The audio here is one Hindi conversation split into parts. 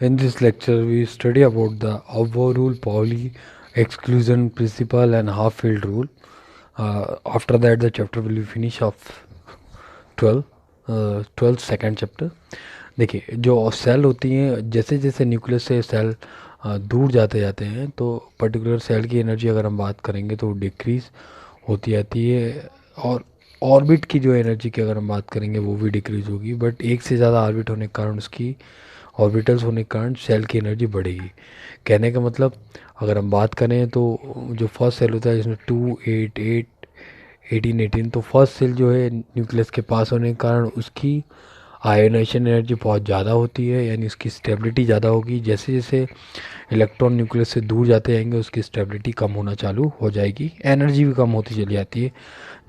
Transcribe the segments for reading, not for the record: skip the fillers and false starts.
In this lecture, we study about the Avvo rule, Pauli exclusion principle, and half-field rule. After that, the chapter will be finish of 12, 12 second chapter. देखिए, जो सेल होती हैं, जैसे जैसे न्यूक्लियस से सेल दूर जाते जाते हैं, तो पर्टिकुलर सेल की एनर्जी अगर हम बात करेंगे तो डिक्रीज होती जाती है. और ऑर्बिट की जो एनर्जी की अगर हम बात करेंगे वो भी डिक्रीज होगी. बट एक से ज़्यादा ऑर्बिट होने के कारण उसकी ऑर्बिटल्स होने के कारण सेल की एनर्जी बढ़ेगी. कहने का मतलब, अगर हम बात करें तो जो फर्स्ट सेल होता है जिसमें 2 8 8 18 18, तो फर्स्ट सेल जो है न्यूक्लियस के पास होने के कारण उसकी आयोनाइजेशन एनर्जी बहुत ज़्यादा होती है, यानी उसकी स्टेबिलिटी ज़्यादा होगी. जैसे जैसे इलेक्ट्रॉन न्यूक्लियस से दूर जाते जाएंगे उसकी स्टेबिलिटी कम होना चालू हो जाएगी, एनर्जी भी कम होती चली जाती है.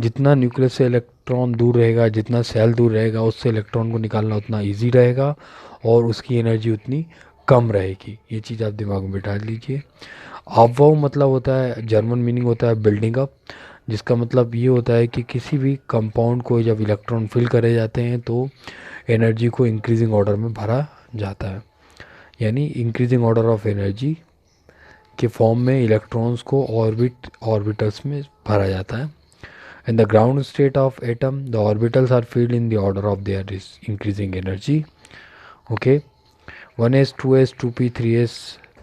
जितना न्यूक्लियस से इलेक्ट्रॉन दूर रहेगा, जितना सेल दूर रहेगा, उससे इलेक्ट्रॉन को निकालना उतना ईजी रहेगा और उसकी एनर्जी उतनी कम रहेगी. ये चीज़ आप दिमाग में बिठा लीजिए. अवयव मतलब होता है, जर्मन मीनिंग होता है बिल्डिंग अप, जिसका मतलब ये होता है कि किसी भी कंपाउंड को जब इलेक्ट्रॉन फिल करे जाते हैं तो एनर्जी को इंक्रीजिंग ऑर्डर में भरा जाता है. यानी इंक्रीजिंग ऑर्डर ऑफ एनर्जी के फॉर्म में इलेक्ट्रॉन्स को ऑर्बिटल्स में भरा जाता है. In the ground state of atom, the orbitals are filled in the order of their increasing energy. Okay, 1s, 2s, 2p, 3s,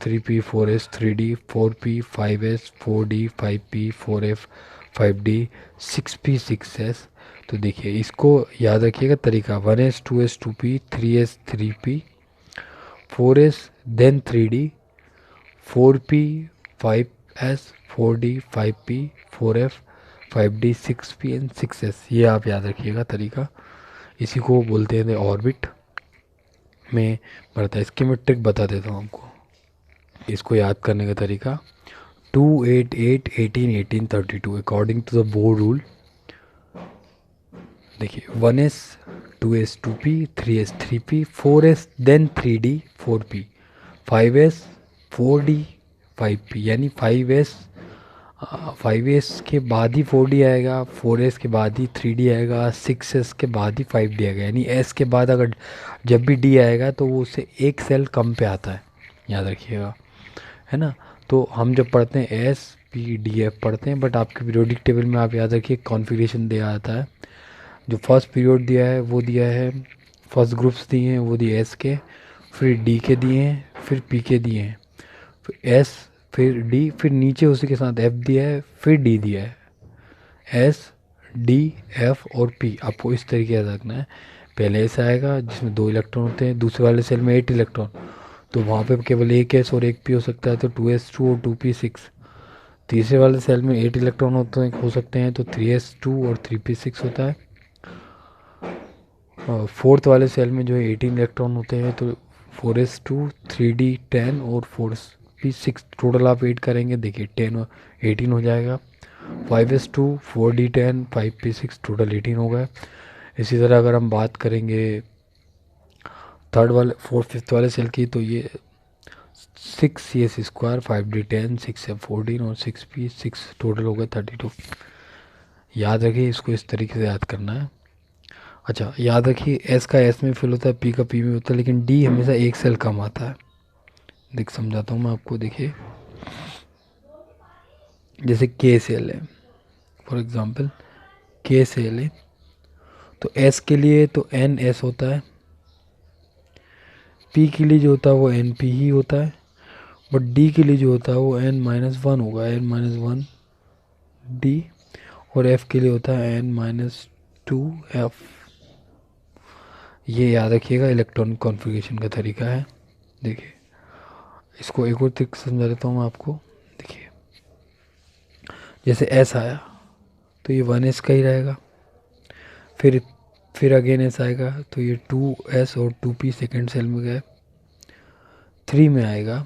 3p, 4s, 3d, 4p, 5s, 4d, 5p, 4f, 5d, 6p, 6s. तो देखिए, इसको याद रखिएगा तरीका. 1s, 2s, 2p, 3s, 3p, 4s, then 3d, 4p, 5s, 4d, 5p, 4f, 5d, 6p and 6s. ये आप याद रखिएगा तरीका. इसी को बोलते हैं ऑर्बिट में बढ़ता है. इसकी मैं ट्रिक बता देता हूँ आपको. इसको याद करने का तरीका: 2 8 8 18 18 32 according to the Bohr rule. देखिए, 1s, 2s, 2p, 3s, 3p, 4s, then 3d, 4p, 5s, 4d, 5p. यानी 5s, 5s के बाद ही 4d आएगा, 4s के बाद ही 3d आएगा, 6s के बाद ही 5d आएगा. यानी s के बाद अगर जब भी d आएगा तो वो उससे एक सेल कम पे आता है. याद रखिएगा, है ना. तो हम जब पढ़ते हैं एस पी डी एफ पढ़ते हैं, बट आपके पीरियोडिक टेबल में आप याद रखिए कॉन्फ़िगरेशन दिया आता है. जो फर्स्ट पीरियड दिया है वो दिया है, फर्स्ट ग्रुप्स दिए हैं वो दिए एस के, फिर डी के दिए हैं, फिर पी के दिए हैं, फिर एस, फिर डी, फिर नीचे उसी के साथ एफ दिया है, फिर डी दिया है. एस, डी, एफ और पी आपको इस तरीके से रखना है. पहले एस आएगा जिसमें 2 इलेक्ट्रॉन होते हैं, दूसरे वाले सेल में 8 इलेक्ट्रॉन, तो वहाँ पे केवल एक एस और एक पी हो सकता है, तो 2s2 और 2p6. तीसरे वाले सेल में 8 इलेक्ट्रॉन होते हैं, हो सकते हैं, तो 3s2 और 3p6 होता है. फोर्थ वाले सेल में जो है 18 इलेक्ट्रॉन होते हैं, तो 4s2, 3d10 और 4p6. टोटल आप 8 करेंगे, देखिए 10 और 18 हो जाएगा. 5s2, 4d10, 5p6, टोटल 18 हो गए. इसी तरह अगर हम बात करेंगे थर्ड वाले फोर्थ फिफ्थ वाले सेल की, तो ये 6s2, 5d10, 6f14 और 6p6, टोटल हो गया 32. याद रखिए, इसको इस तरीके से याद करना है. अच्छा, याद रखिए एस का एस में फिल होता है, पी का पी में होता है, लेकिन डी हमेशा एक सेल कम आता है. देख समझाता हूँ मैं आपको. देखिए, जैसे के सेल है, फॉर एग्जांपल के सेल है, तो एस के लिए तो एन एस होता है, पी के लिए जो होता है वो एन पी ही होता है, बट डी के लिए जो होता है वो n-1 होगा, n-1 डी. और एफ के लिए होता है n-2 एफ. ये याद रखिएगा, इलेक्ट्रॉनिक कॉन्फ़िगरेशन का तरीका है. देखिए, इसको एक और ट्रिक समझा देता हूँ मैं आपको. देखिए, जैसे एस आया तो ये 1s का ही रहेगा, फिर अगेन एस आएगा तो ये 2s और 2p सेकेंड सेल में गए. 3 में आएगा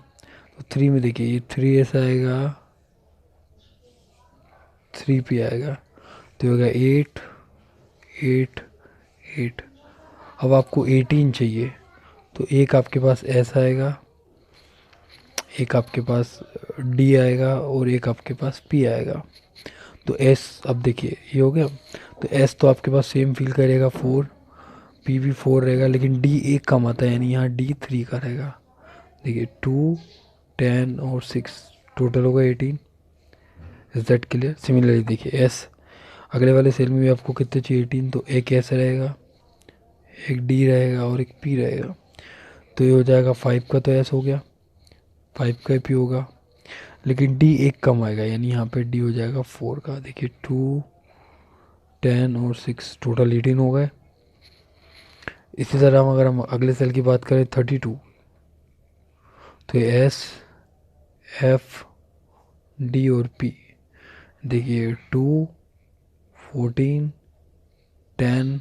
तो 3 में देखिए ये 3s आएगा, 3p आएगा, तो होगा 8 8 8. अब आपको 18 चाहिए, तो एक आपके पास एस आएगा, एक आपके पास डी आएगा और एक आपके पास पी आएगा. तो एस, अब देखिए ये हो गया, तो एस तो आपके पास सेम फील करेगा 4, पी भी 4 रहेगा, लेकिन डी एक कम आता है, यानी यहाँ डी 3 का रहेगा. देखिए 2, 10 और 6 टोटल होगा 18। Is that clear? सिमिलरली देखिए एस, अगले वाले सेल में भी आपको कितने चाहिए 18, तो एक एस रहेगा, एक डी रहेगा और एक पी रहेगा। तो ये हो जाएगा 5 का तो एस हो गया, 5 का पी होगा, लेकिन डी एक कम आएगा, यानी यहाँ पे डी हो जाएगा 4 का। देखिए 2, 10 और 6 टोटल 18 हो गए। इसी तरह अगर हम अगले सेल की बात करें 32, तो एस, एफ, डी और पी, देखिए 2, 14, 10,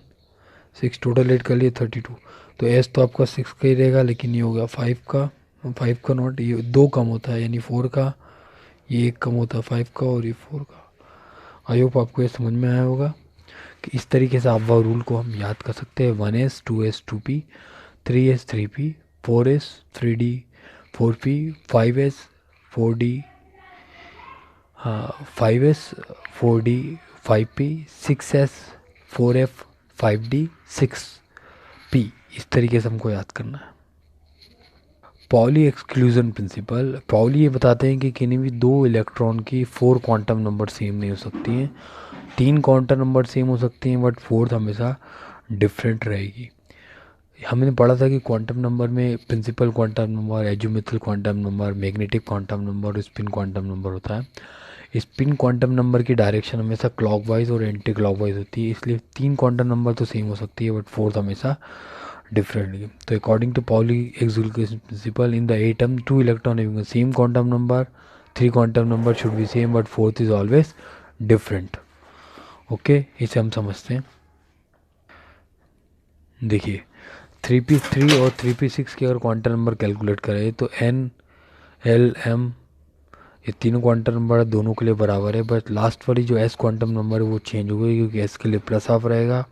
6 टोटल एड कर लिए 32। तो एस तो आपका 6 का ही रहेगा, लेकिन ये हो गया 5 का, 5 का नॉट, ये 2 कम होता है यानी 4 का, ये 1 कम होता है 5 का और ये 4 का। आई होप आपको ये समझ में आया होगा कि इस तरीके से अब्बा रूल को हम याद कर सकते हैं। 1s 2s 2p, 3s 3p, 4s 3d 4p, 5s 4d, हाँ 5s 4d 5p, 6s 4f 5d 6p। इस तरीके से हमको याद करना है। पॉली एक्सक्लूजन प्रिंसिपल, पॉली ये बताते हैं कि किन्हीं भी दो इलेक्ट्रॉन की 4 क्वांटम नंबर सेम नहीं हो सकती हैं। 3 क्वांटम नंबर सेम हो सकती हैं, बट फोर्थ हमेशा डिफरेंट रहेगी। हमने पढ़ा था कि क्वांटम नंबर में principal quantum number, azimuthal quantum number, magnetic quantum number और स्पिन क्वांटम नंबर होता है। स्पिन क्वांटम नंबर की डायरेक्शन हमेशा क्लॉकवाइज और एंटी क्लॉकवाइज होती है, इसलिए 3 क्वांटम नंबर तो सेम हो सकती है, बट फोर्थ हमेशा differently. So according to Pauli exclusion principle, in the atom, two electron having the same quantum number, 3 quantum number should be same, but fourth is always different. Okay, इसे हम समझते हैं। देखिए 3p3 और 3p6 के अगर क्वांटम नंबर कैलकुलेट करें तो n, l, m ये तीनों क्वांटम नंबर दोनों के लिए बराबर है, बट लास्ट वाली जो s क्वांटम नंबर है वो चेंज हो गई, क्योंकि s के लिए प्लस हाफ रहेगा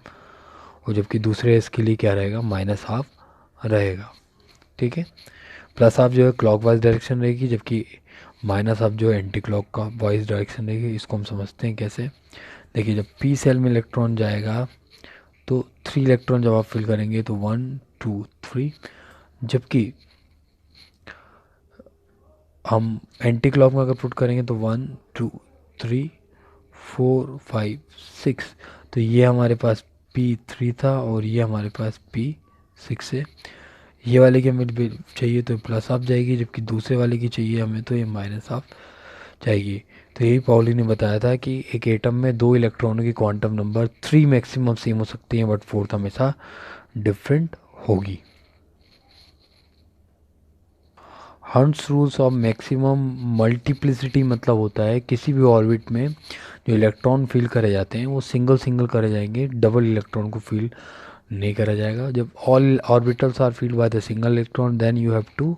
और जबकि दूसरे s के लिए क्या रहेगा, माइनस हाफ रहेगा। ठीक है, प्लस हाफ जो है क्लॉक वाइज डायरेक्शन रहेगी, जबकि माइनस हाफ जो है एंटी क्लॉक का वाइज डायरेक्शन रहेगी। इसको हम समझते हैं कैसे। देखिए जब पी सेल में इलेक्ट्रॉन जाएगा तो 3 इलेक्ट्रॉन जब आप फिल करेंगे तो 1, 2, 3, जबकि हम एंटी क्लॉक में अगर पुट करेंगे तो 1, 2, 3, 4, 5, 6। तो ये हमारे पास P3 था और ये हमारे पास P6 है। ये वाले की हमें चाहिए तो प्लस हाफ जाएगी, जबकि दूसरे वाले की चाहिए हमें तो ये माइनस हाफ जाएगी। तो यही पाउली ने बताया था कि एक एटम में दो इलेक्ट्रॉनों की क्वांटम नंबर 3 मैक्सिमम सेम हो सकती हैं, बट फोर्थ हमेशा डिफरेंट होगी। Hertz rules of maximum multiplicity मतलब होता है किसी भी ऑर्बिट में जो इलेक्ट्रॉन फील करे जाते हैं वो सिंगल सिंगल करे जाएंगे, डबल इलेक्ट्रॉन को फील नहीं करा जाएगा। जब all orbitals are filled by the single electron, then you have to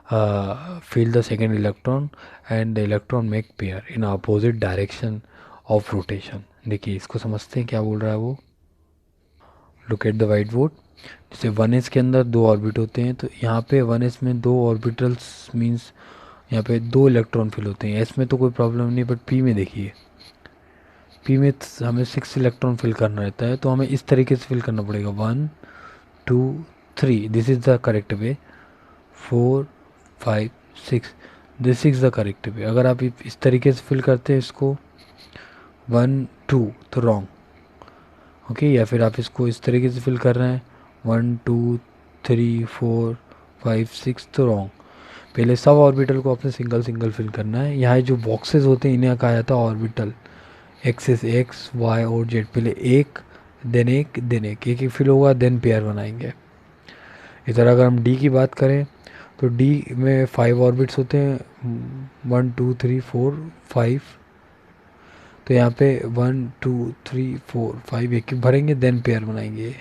feel the second electron and the electron make pair in opposite direction of rotation। देखिए इसको समझते हैं क्या बोल रहा है वो। Look at the white board. जैसे 1s के अंदर दो ऑर्बिट होते हैं, तो यहाँ पे 1s में दो ऑर्बिटल्स मीन्स यहाँ पे दो इलेक्ट्रॉन फिल होते हैं। s में तो कोई प्रॉब्लम नहीं, बट p में देखिए, p में हमें 6 इलेक्ट्रॉन फिल करना रहता है, तो हमें इस तरीके से फिल करना पड़ेगा 1, 2, 3, this is the correct way, 4, 5, 6, this is the correct way. अगर आप इस तरीके से फिल करते हैं इसको 1, 2 तो रॉन्ग, ओके। या फिर आप इसको इस तरीके से फिल कर रहे हैं 1, 2, 3, 4, 5, 6 तो रॉन्ग। पहले सब ऑर्बिटल को आपने सिंगल सिंगल फिल करना है। यहाँ जो बॉक्सेस होते हैं इन्हें कहा जाता है ऑर्बिटल, एक्सिस एक्स, वाई और जेड। पहले एक देन एक देन एक, एक फिल होगा, देन पेयर बनाएंगे। इस तरह अगर हम डी की बात करें तो डी में 5 ऑर्बिट्स होते हैं, 1, 2, 3, 4, 5। तो यहाँ पे 1, 2, 3, 4, 5 एक भरेंगे, देन पेयर बनाएंगे।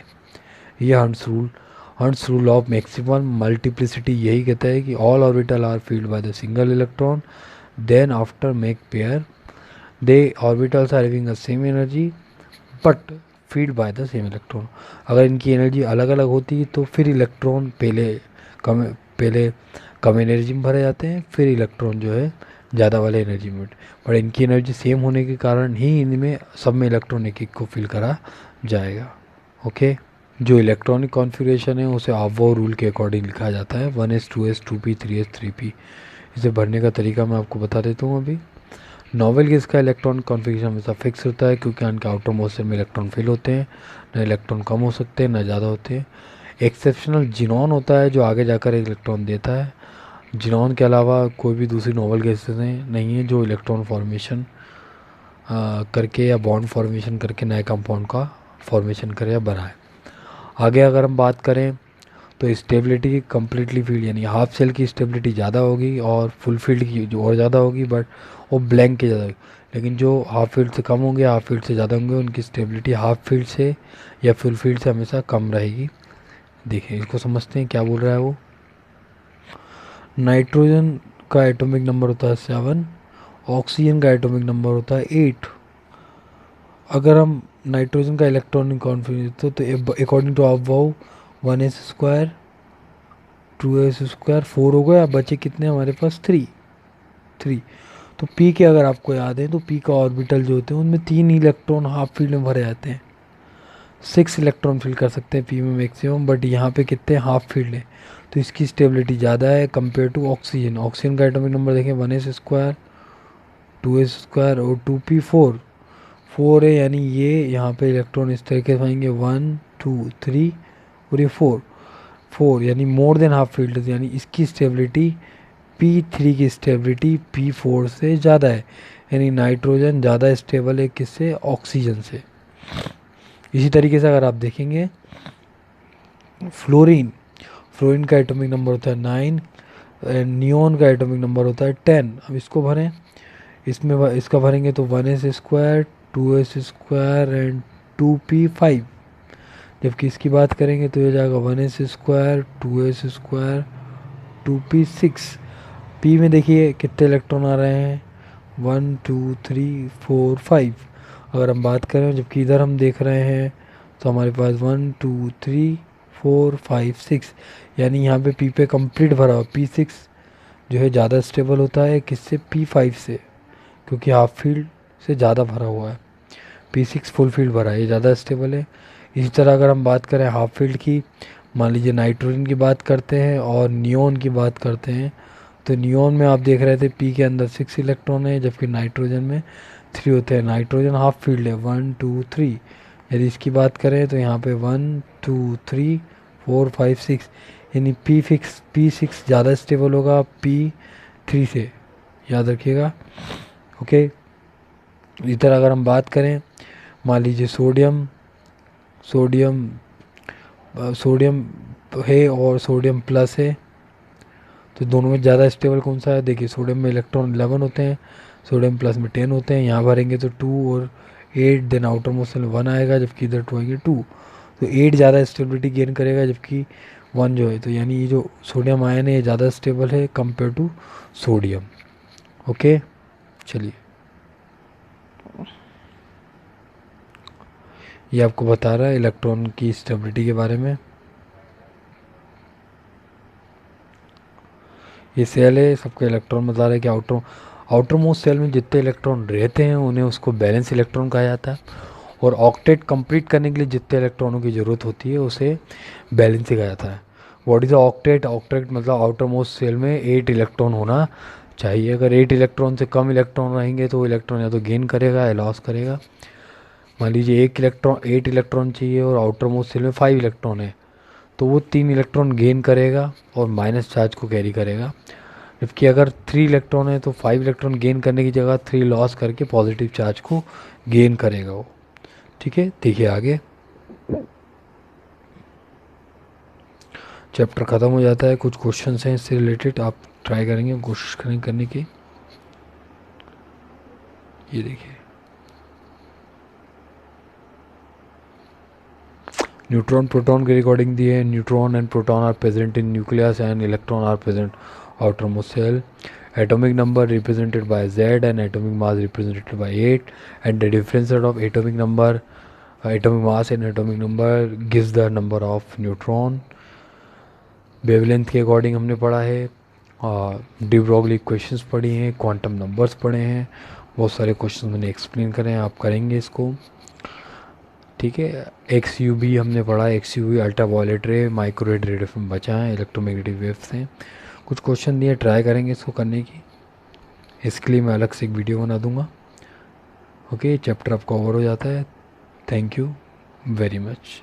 ये Hund's rule of maximum multiplicity यही कहता है कि all orbital are filled by the single electron, then after make pair they orbitals are having the same energy but filled by the same electron. अगर इनकी एनर्जी अलग अलग होती तो फिर इलेक्ट्रॉन पहले कम एनर्जी में भरे जाते हैं, फिर इलेक्ट्रॉन जो है ज़्यादा वाले एनर्जी में। पर इनकी एनर्जी सेम होने के कारण ही इनमें सब में इलेक्ट्रॉन एक एक को फिल करा जाएगा। ओके। जो इलेक्ट्रॉनिक कॉन्फ़िगरेशन है उसे अबव रूल के अकॉर्डिंग लिखा जाता है, 1s 2s 2p 3s 3p। इसे भरने का तरीका मैं आपको बता देता हूँ अभी। नॉवेल गैस का इलेक्ट्रॉनिक कॉन्फ़िगरेशन हमेशा फिक्स होता है, क्योंकि उनके आउटर मोस्ट में इलेक्ट्रॉन फिल होते हैं, न इलेक्ट्रॉन कम हो सकते हैं न ज़्यादा होते हैं। एक्सेप्शनल जिनॉन होता है जो आगे जाकर एक इलेक्ट्रॉन देता है। जिनॉन के अलावा कोई भी दूसरी नॉवेल गैसेज नहीं है जो इलेक्ट्रॉन फॉर्मेशन करके या बॉन्ड फॉर्मेशन करके नए कंपाउंड का फॉर्मेशन करे या बनाए। आगे अगर हम बात करें तो स्टेबिलिटी कम्प्लीटली फील्ड यानी हाफ सेल की स्टेबिलिटी ज़्यादा होगी और फुल फील्ड की जो और ज़्यादा होगी, बट वो ब्लैंक की ज़्यादा होगी। लेकिन जो हाफ फील्ड से कम होंगे हाफ फील्ड से ज़्यादा होंगे उनकी स्टेबिलिटी हाफ फील्ड से या फुल फील्ड से हमेशा कम रहेगी। देखिए इसको समझते हैं क्या बोल रहा है वो। नाइट्रोजन का एटॉमिक नंबर होता है 7, ऑक्सीजन का एटॉमिक नंबर होता है 8। अगर हम नाइट्रोजन का इलेक्ट्रॉनिक कॉन्फिगरेशन तो according to above 1s² 2s², 4 हो गया, बचे कितने हमारे पास 3। तो पी के अगर आपको याद है तो पी का ऑर्बिटल जो होते हैं उनमें 3 इलेक्ट्रॉन हाफ फील्ड में भरे जाते हैं। 6 इलेक्ट्रॉन फिल कर सकते हैं पी में मैक्सिमम, बट यहाँ पे कितने हाफ फील्ड है, तो इसकी स्टेबिलिटी ज़्यादा है कंपेयर टू ऑक्सीजन। ऑक्सीजन का एटॉमिक नंबर देखें 1s² 2s² और 2p 4 है, यानी ये यहाँ पे इलेक्ट्रॉन इस तरीके से आएंगे 1 2 3 और ये 4 यानी मोर देन हाफ फील्ड, यानी इसकी स्टेबिलिटी P3 की स्टेबिलिटी P4 से ज़्यादा है, यानी नाइट्रोजन ज़्यादा स्टेबल है किससे, ऑक्सीजन से। इसी तरीके से अगर आप देखेंगे फ्लोरीन, फ्लोरीन का एटॉमिक नंबर होता है 9, नियोन का एटॉमिक नंबर होता है 10। अब इसको भरें, इसमें इसका भरेंगे तो 1s² 2s² एंड 2p 5। जबकि इसकी बात करेंगे तो ये जाएगा 1s² 2s² 2p 6। पी में देखिए कितने इलेक्ट्रॉन आ रहे हैं 1 2 3 4 5। अगर हम बात करें जबकि इधर हम देख रहे हैं तो हमारे पास 1 2 3 4 5 6, यानी यहाँ पे पी पे कंप्लीट भरा हुआ। P6 जो है ज़्यादा स्टेबल होता है किससे, P5 से, क्योंकि हाफ फील्ड से ज़्यादा भरा हुआ है। P6 फुल फील्ड भरा है, ये ज़्यादा स्टेबल है। इसी तरह अगर हम बात करें हाफ फील्ड की, मान लीजिए नाइट्रोजन की बात करते हैं और नियोन की बात करते हैं, तो नियोन में आप देख रहे थे पी के अंदर 6 इलेक्ट्रॉन है जबकि नाइट्रोजन में 3 होते हैं। नाइट्रोजन हाफ फील्ड है 1 2 3। यदि इसकी बात करें तो यहाँ पे 1 2 3 4 5 6, यानी P6 ज़्यादा स्टेबल होगा P3 से, याद रखिएगा। ओके, इसी तरह अगर हम बात करें मान लीजिए सोडियम सोडियम सोडियम है और सोडियम प्लस है, तो दोनों में ज़्यादा स्टेबल कौन सा है, देखिए सोडियम में इलेक्ट्रॉन 11 होते हैं, सोडियम प्लस में 10 होते हैं। यहाँ भरेंगे तो 2 और 8, देन आउटर मोस्ट में 1 आएगा जबकि इधर 2 आएंगे 2, तो 8 ज़्यादा स्टेबिलिटी गेन करेगा जबकि 1 जो है, तो यानी ये जो सोडियम आयन है ये ज़्यादा स्टेबल है कंपेयर टू सोडियम। ओके, चलिए ये आपको बता रहा है इलेक्ट्रॉन की स्टेबिलिटी के बारे में। ये सेल है, सबके इलेक्ट्रॉन बता रहा है कि आउटर मोस्ट सेल में जितने इलेक्ट्रॉन रहते हैं उन्हें उसको बैलेंस इलेक्ट्रॉन कहा जाता है, और ऑक्टेट कंप्लीट करने के लिए जितने इलेक्ट्रॉनों की ज़रूरत होती है उसे बैलेंस ही कहा जाता है। व्हाट इज़ ऑक्टेट, ऑक्टेट मतलब आउटर मोस्ट सेल में 8 इलेक्ट्रॉन होना चाहिए। अगर 8 इलेक्ट्रॉन से कम इलेक्ट्रॉन रहेंगे तो इलेक्ट्रॉन या तो गेन करेगा या लॉस करेगा। मान लीजिए 8 इलेक्ट्रॉन चाहिए और आउटर मोस्ट सेल में 5 इलेक्ट्रॉन है, तो वो 3 इलेक्ट्रॉन गेन करेगा और माइनस चार्ज को कैरी करेगा। जबकि अगर 3 इलेक्ट्रॉन है तो 5 इलेक्ट्रॉन गेन करने की जगह 3 लॉस करके पॉजिटिव चार्ज को गेन करेगा वो। ठीक है, देखिए आगे चैप्टर ख़त्म हो जाता है। कुछ क्वेश्चंस हैं इससे रिलेटेड, आप ट्राई करेंगे, कोशिश करें करने की। ये देखिए न्यूट्रॉन प्रोटॉन के रिकॉर्डिंग दी है। Neutron and proton are present in nucleus and electron are present outermost cell. Atomic number represented by Z and atomic mass represented by 8, and the difference of atomic number, atomic mass and atomic number gives the number of neutron. Wavelength के अकॉर्डिंग हमने पढ़ा है, डी ब्रॉगली इक्वेशंस पढ़ी हैं, क्वांटम नंबर्स पढ़े हैं, बहुत सारे क्वेश्चन मैंने एक्सप्लेन करे हैं, आप करेंगे इसको। ठीक है। एक्स यू बी हमने पढ़ा, X U V ultraviolet ray, micro radiation में बचा है, इलेक्ट्रोमैग्नेटिक वेव्स हैं। कुछ क्वेश्चन दिए, ट्राई करेंगे इसको करने की। इसके लिए मैं अलग से एक वीडियो बना दूंगा। ओके, चैप्टर अब कवर हो जाता है। Thank you very much.